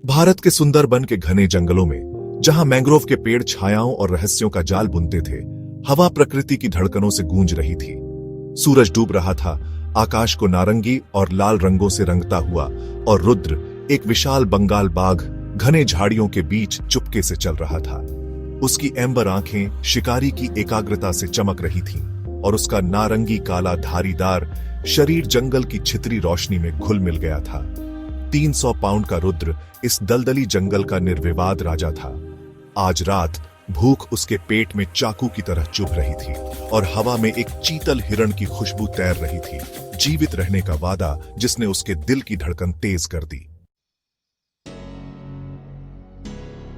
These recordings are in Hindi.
भारत के सुंदरबन के घने जंगलों में, जहां मैंग्रोव के पेड़ छायाओं और रहस्यों का जाल बुनते थे, हवा प्रकृति की धड़कनों से गूंज रही थी। सूरज डूब रहा था, आकाश को नारंगी और लाल रंगों से रंगता हुआ, और रुद्र, एक विशाल बंगाल बाघ, घने झाड़ियों के बीच चुपके से चल रहा था। उसकी एम्बर आंखें शिकारी की एकाग्रता से चमक रही थीं, और उसका नारंगी काला धारीदार शरीर जंगल की छितरी रोशनी में घुल मिल गया था। 300 पाउंड का रुद्र इस दलदली जंगल का निर्विवाद राजा था। आज रात भूख उसके पेट में चाकू की तरह चुभ रही थी, और हवा में एक चीतल हिरण की खुशबू तैर रही थी, जीवित रहने का वादा जिसने उसके दिल की धड़कन तेज कर दी।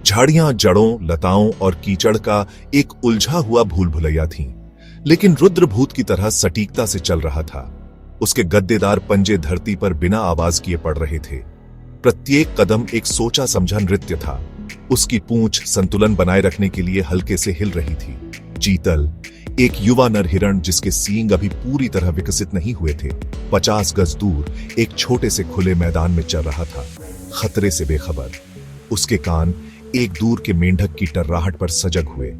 झाड़ियां जड़ों, लताओं और कीचड़ का एक उलझा हुआ भूल भुलैया थीं, लेकिन रुद्र भूत की तरह सटीकता से चल रहा था। उसके गद्देदार पंजे धरती पर बिना आवाज किए पड़ रहे थे। प्रत्येक कदम एक सोचा समझा नृत्य था। उसकी पूंछ संतुलन बनाए रखने के लिए हल्के से हिल रही थी। चीतल, एक युवा नर हिरण जिसके सींग अभी पूरी तरह विकसित नहीं हुए थे, 50 गज दूर एक छोटे से खुले मैदान में चल रहा था, खतरे से बेखबर। उसके कान एक दूर के मेंढक की टर्राहट पर सजग हुए,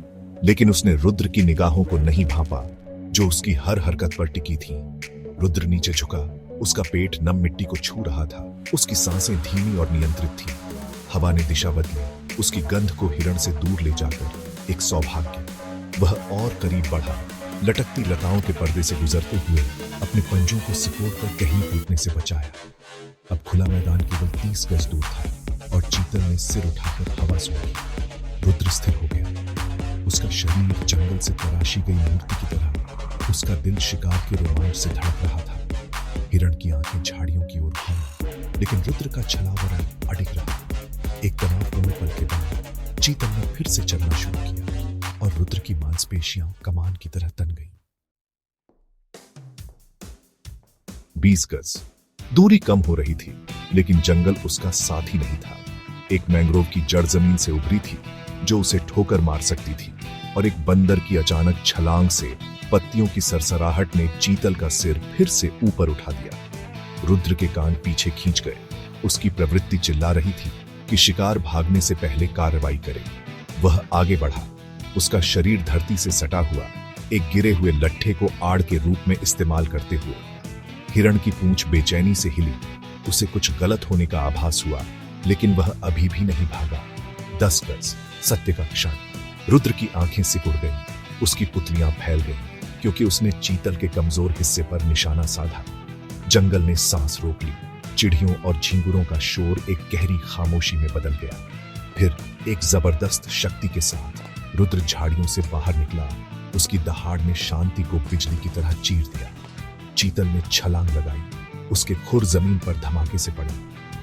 लेकिन उसने रुद्र की निगाहों को नहीं भांपा, जो उसकी हर हरकत पर टिकी थी। रुद्र नीचे झुका, उसका पेट नम मिट्टी को छू रहा था। उसकी सांसें धीमी और नियंत्रित थीं। हवा ने दिशा बदली, उसकी गंध को हिरण से दूर ले जाकर एक सौभाग्य। वह और करीब बढ़ा, लटकती लताओं के पर्दे से गुजरते हुए अपने पंजों को सिकोड़कर कहीं टूटने से बचाया। अब खुला मैदान केवल 30 गज दूर था, और चीतल ने सिर उठाकर हवा सूंघी। रुद्र स्थिर हो गया, उसका शरीर जंगल से तराशी गई मूर्ति की तरह। उसका दिल शिकार के रोमांच से धड़क रहा था। हिरण की आंखें झाड़ियों की ओर घूमी, लेकिन रुद्र का छलावरण अडिग रहा। एक तनावपूर्ण पल के बाद चीतल ने फिर से चलना शुरू किया, और रुद्र की मांसपेशियां कमान की तरह तन गईं। 20 गज दूरी कम हो रही थी, लेकिन जंगल उसका साथी नहीं था। एक मैंग्रोव की जड़ जमीन से उभरी थी, जो उसे ठोकर मार सकती थी, और एक बंदर की अचानक छलांग से पत्तियों की सरसराहट ने चीतल का सिर फिर से ऊपर उठा दिया। रुद्र के कान पीछे खींच गए। उसकी प्रवृत्ति चिल्ला रही थी कि शिकार भागने से पहले कार्रवाई करे। वह आगे बढ़ा, उसका शरीर धरती से सटा हुआ, एक गिरे हुए लट्ठे को आड़ के रूप में इस्तेमाल करते हुए। हिरण की पूंछ बेचैनी से हिली, उसे कुछ गलत होने का आभास हुआ, लेकिन वह अभी भी नहीं भागा। 10 गज सत्य का क्षण। रुद्र की आंखें सिकुड़ गईं, उसकी पुतलियां फैल गईं, क्योंकि उसने चीतल के कमजोर हिस्से पर निशाना साधा। जंगल ने सांस रोक ली। चिड़ियों और झींगुरों का शोर एक गहरी खामोशी में बदल गया। फिर एक जबरदस्त शक्ति के साथ रुद्र झाड़ियों से बाहर निकला। उसकी दहाड़ ने शांति को बिजली की तरह चीर दिया। चीतल ने छलांग लगाई, उसके खुर जमीन पर धमाके से पड़े।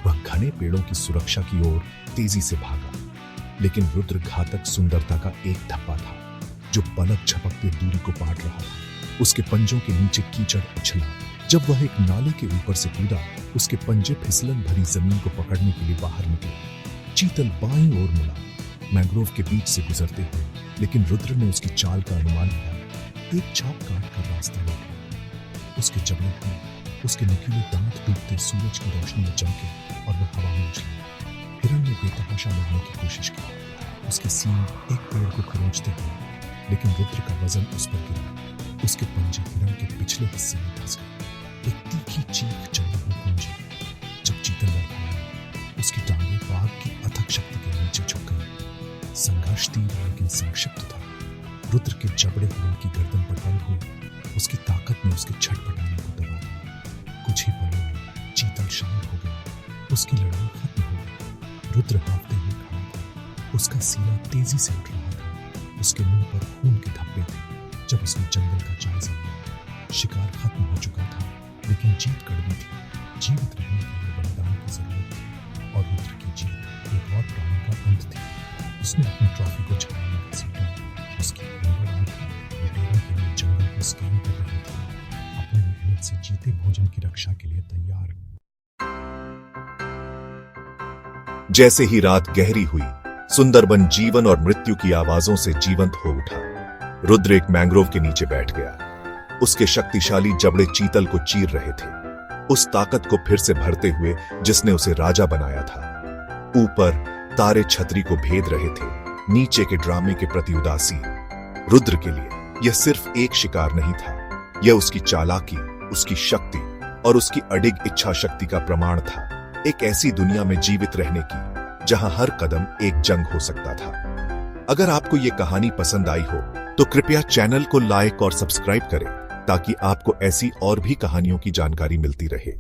वह घने पेड़ों की सुरक्षा की ओर तेजी से भागा, लेकिन रुद्र घातक सुंदरता का एक धब्बा था, जो पलक झपकते दूरी को पाट रहा था। उसके पंजों के नीचे कीचड़ उछला। जब वह एक नाले के ऊपर से कूदा, उसके पंजे फिसलन भरी जमीन को पकड़ने के लिए बाहर निकले। चीतल बाईं ओर मुड़ा, मैंग्रोव के बीच से गुजरते हुए, लेकिन रुद्र ने उसकी चाल का अनुमान लगाया। एक छाप काट कर रास्ता रोका। उसके जबड़े खुले, उसके नुकीले दांत डूबते सूरज की रोशनी में चमके, और वह हवा में उछला। हिरण ने बेतहाशा लड़ने की कोशिश की। उसके सींग एक पेड़ को खरोंचते हुए, लेकिन रुद्र का वजन उस पर गिरा। उसके पंजे हिरण के पिछले हिस्से में फंस गए। एक तीखी चीख जंगल में गूंजी। जब चीतल लड़खड़ाया, उसकी टांगें बाघ की अथक शक्ति के नीचे झुक गईं। संघर्ष तीव्र लेकिन संक्षिप्त था। रुद्र के जबड़े हिरण की गर्दन पर बंद हुए। उसकी ताकत ने उसके छटपटाने को दबा दिया। कुछ ही पलों में चीतल शांत हो गया। उसकी लड़ाई खत्म हो गई। रुद्र हाँफते हुए खड़ा था। उसका सीना तेजी से उठ रहा था। उसके मुंह पर खून के धब्बे थे। जब उसने जंगल का जायजा लिया, शिकार खत्म हो चुका था, लेकिन जीत कड़वी थी। जीवित रहने के लिए बलिदान की जरूरत थी, और रुद्र की जीत एक और प्राणी का अंत थी। उसने अपनी ट्रॉफी को छाया में घसीटा। उसकी एम्बर आंखें लुटेरों के लिए जंगल को स्कैन कर रही थी, अपनी मेहनत से जीते भोजन की रक्षा के लिए तैयार। जैसे ही रात गहरी हुई, सुंदरबन जीवन और मृत्यु की आवाजों से जीवंत हो उठा। रुद्र एक मैंग्रोव के नीचे बैठ गया। उसके शक्तिशाली जबड़े चीतल को चीर रहे थे, उस ताकत को फिर से भरते हुए जिसने उसे राजा बनाया था। ऊपर तारे छतरी को भेद रहे थे, नीचे के ड्रामे के प्रति उदासी। रुद्र के लिए यह सिर्फ एक शिकार नहीं था, यह उसकी चालाकी, उसकी शक्ति और उसकी अडिग इच्छा शक्ति का प्रमाण था। एक ऐसी दुनिया में जीवित रहने की जहां हर कदम एक जंग हो सकता था। अगर आपको ये कहानी पसंद आई हो तो कृपया चैनल को लाइक और सब्सक्राइब करें ताकि आपको ऐसी और भी कहानियों की जानकारी मिलती रहे।